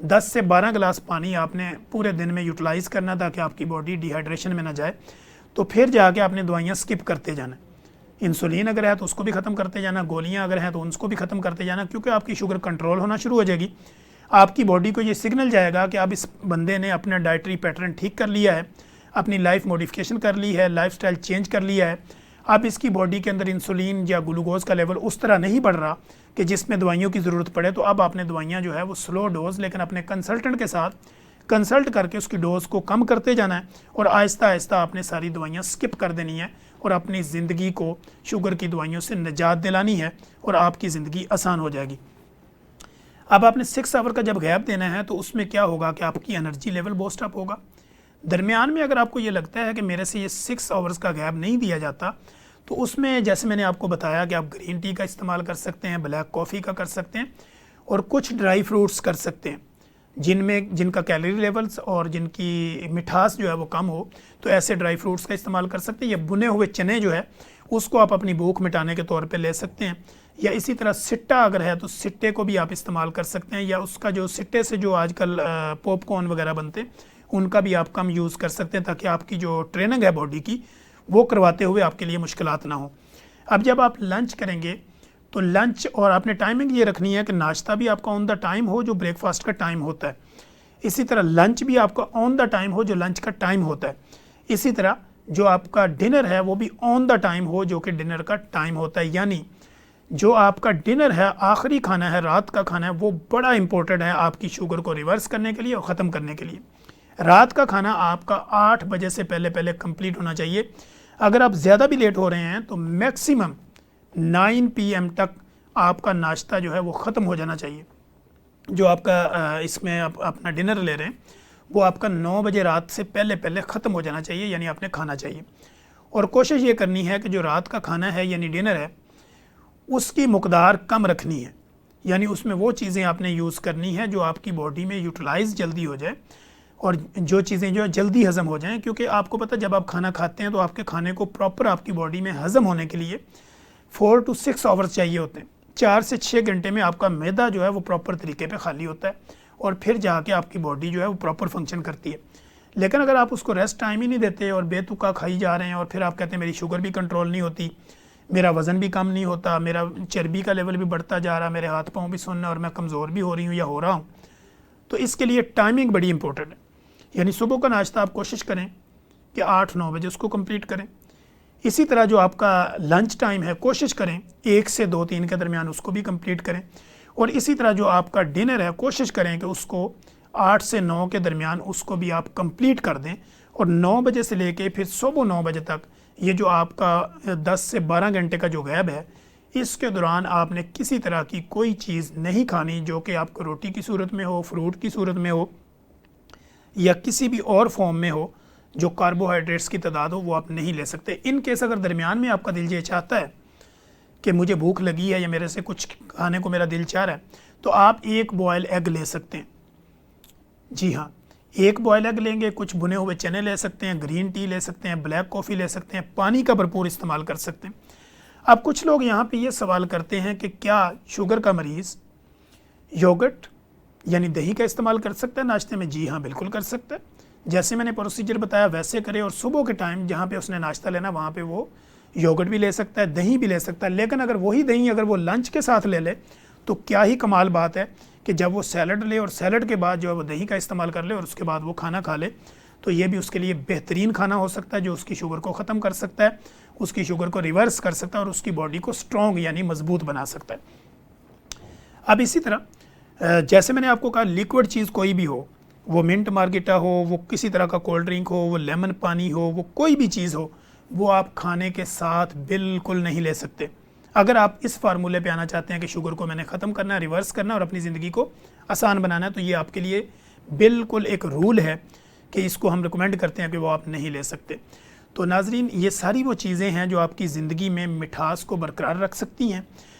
10 से 12 गिलास पानी आपने पूरे दिन में यूटिलाइज़ करना ताकि आपकी बॉडी डिहाइड्रेशन में ना जाए। तो फिर जाके आपने दवाइयाँ स्किप करते जाना। इंसुलिन अगर है तो उसको भी ख़त्म करते जाना, गोलियाँ अगर हैं तो उसको भी ख़त्म करते जाना, क्योंकि आपकी शुगर कंट्रोल होना शुरू हो जाएगी। आपकी बॉडी को ये सिग्नल जाएगा कि अब इस बंदे ने अपना डाइटरी पैटर्न ठीक कर लिया है, अपनी लाइफ मॉडिफिकेशन कर ली है, लाइफस्टाइल चेंज कर लिया है। अब इसकी बॉडी के अंदर इंसुलिन या ग्लूकोज का लेवल उस तरह नहीं बढ़ रहा कि जिसमें दवाइयों की ज़रूरत पड़े। तो अब आपने दवाइयाँ जो है वो स्लो डोज, लेकिन अपने कंसल्टेंट के साथ कंसल्ट करके उसकी डोज को कम करते जाना है और आहिस्ता आहिस्ता आपने सारी दवाइयाँ स्किप कर देनी है और अपनी ज़िंदगी को शुगर की दवाइयों से निजात दिलानी है और आपकी ज़िंदगी आसान हो जाएगी। अब आपने 6 आवर का जब गैप देना है तो उसमें क्या होगा कि आपकी एनर्जी लेवल बूस्ट अप होगा। दरमियान में अगर आपको ये लगता है कि मेरे से ये 6 आवर्स का गैप नहीं दिया जाता, तो उसमें जैसे मैंने आपको बताया कि आप ग्रीन टी का इस्तेमाल कर सकते हैं, ब्लैक कॉफ़ी का कर सकते हैं और कुछ ड्राई फ्रूट्स कर सकते हैं जिनका कैलोरी लेवल्स और जिनकी मिठास जो है वो कम हो। तो ऐसे ड्राई फ्रूट्स का इस्तेमाल कर सकते हैं, या भुने हुए चने जो है उसको आप अपनी भूख मिटाने के तौर पे ले सकते हैं, या इसी तरह सिट्टा अगर है तो सिट्टे को भी आप इस्तेमाल कर सकते हैं, या उसका जो सिट्टे से जो आजकल पॉपकॉर्न वगैरह बनते हैं उनका भी आप कम यूज़ कर सकते हैं, ताकि आपकी जो ट्रेनिंग है बॉडी की वो करवाते हुए आपके लिए मुश्किलात ना हो। अब जब आप लंच करेंगे तो लंच और आपने टाइमिंग ये रखनी है कि नाश्ता भी आपका ऑन द टाइम हो जो ब्रेकफास्ट का टाइम होता है, इसी तरह लंच भी आपका ऑन द टाइम हो जो लंच का टाइम होता है, इसी तरह जो आपका डिनर है वो भी ऑन द टाइम हो जो कि डिनर का टाइम होता है। यानी जो आपका डिनर है, आखिरी खाना है, रात का खाना है, वो बड़ा इंपॉर्टेंट है आपकी शुगर को रिवर्स करने के लिए और ख़त्म करने के लिए। रात का खाना आपका 8 बजे से पहले पहले कंप्लीट होना चाहिए। अगर आप ज़्यादा भी लेट हो रहे हैं तो मैक्सिमम 9 PM तक आपका नाश्ता जो है वो ख़त्म हो जाना चाहिए। जो आपका इसमें आप अपना डिनर ले रहे हैं वो आपका 9 बजे रात से पहले पहले ख़त्म हो जाना चाहिए, यानी आपने खाना चाहिए। और कोशिश ये करनी है कि जो रात का खाना है यानी डिनर है उसकी मकदार कम रखनी है, यानी उसमें वो चीज़ें आपने यूज़ करनी है जो आपकी बॉडी में यूटिलाइज जल्दी हो जाए और जो चीज़ें जो है जल्दी हज़म हो जाएं। क्योंकि आपको पता है जब आप खाना खाते हैं तो आपके खाने को प्रॉपर आपकी बॉडी में हज़म होने के लिए 4 to 6 आवर्स चाहिए होते हैं। 4 से 6 घंटे में आपका मैदा जो है वो प्रॉपर तरीके पे खाली होता है और फिर जाके आपकी बॉडी जो है वो प्रॉपर फंक्शन करती है। लेकिन अगर आप उसको रेस्ट टाइम ही नहीं देते और बेतुका खाई जा रहे हैं और फिर आप कहते हैं मेरी शुगर भी कंट्रोल नहीं होती, मेरा वज़न भी कम नहीं होता, मेरा चर्बी का लेवल भी बढ़ता जा रहा, मेरे हाथ पाँव भी सुनना और मैं कमज़ोर भी हो रही हूँ या हो रहा हूँ, तो इसके लिए टाइमिंग बड़ी इंपॉर्टेंट है। यानी सुबह का नाश्ता आप कोशिश करें कि 8-9 बजे उसको कंप्लीट करें। इसी तरह जो आपका लंच टाइम है कोशिश करें 1 से 2-3 के दरमियान उसको भी कंप्लीट करें। और इसी तरह जो आपका डिनर है कोशिश करें कि उसको 8 से 9 के दरमियान उसको भी आप कंप्लीट कर दें। और 9 बजे से लेके फिर सुबह 9 बजे तक ये जो आपका 10 से 12 घंटे का जो गैप है, इसके दौरान आपने किसी तरह की कोई चीज़ नहीं खानी जो कि आपको रोटी की सूरत में हो, फ्रूट की सूरत में हो या किसी भी और फॉर्म में हो जो कार्बोहाइड्रेट्स की तादाद हो, वो आप नहीं ले सकते। इन केस अगर दरमियान में आपका दिल ये चाहता है कि मुझे भूख लगी है या मेरे से कुछ खाने को मेरा दिल चाह रहा है, तो आप 1 बॉयल एग ले सकते हैं। जी हाँ, 1 बॉयल एग लेंगे, कुछ भुने हुए चने ले सकते हैं, ग्रीन टी ले सकते हैं, ब्लैक कॉफ़ी ले सकते हैं, पानी का भरपूर इस्तेमाल कर सकते हैं। अब कुछ लोग यहाँ पे ये सवाल करते हैं कि क्या शुगर का मरीज़ योगर्ट यानी दही का इस्तेमाल कर सकता है नाश्ते में? जी हाँ, बिल्कुल कर सकता है। जैसे मैंने प्रोसीजर बताया वैसे करे और सुबह के टाइम जहाँ पे उसने नाश्ता लेना वहाँ पे वो योगर्ट भी ले सकता है, दही भी ले सकता है। लेकिन अगर वही दही अगर वो लंच के साथ ले ले तो क्या ही कमाल बात है कि जब वो सैलड ले और सैलड के बाद जो है वो दही का इस्तेमाल कर ले और उसके बाद वो खाना खा ले, तो ये भी उसके लिए बेहतरीन खाना हो सकता है जो उसकी शुगर को ख़त्म कर सकता है, उसकी शुगर को रिवर्स कर सकता है और उसकी बॉडी को स्ट्रॉन्ग यानी मजबूत बना सकता है। अब इसी तरह जैसे मैंने आपको कहा लिक्विड चीज़ कोई भी हो, वो मिंट मार्गिटा हो, वो किसी तरह का कोल्ड ड्रिंक हो, वो लेमन पानी हो, वो कोई भी चीज़ हो, वो आप खाने के साथ बिल्कुल नहीं ले सकते। अगर आप इस फार्मूले पे आना चाहते हैं कि शुगर को मैंने ख़त्म करना है, रिवर्स करना और अपनी ज़िंदगी को आसान बनाना है, तो ये आपके लिए बिल्कुल एक रूल है कि इसको हम रिकमेंड करते हैं कि वो आप नहीं ले सकते। तो नाजरीन, ये सारी वो चीज़ें हैं जो आपकी ज़िंदगी में मिठास को बरकरार रख सकती हैं।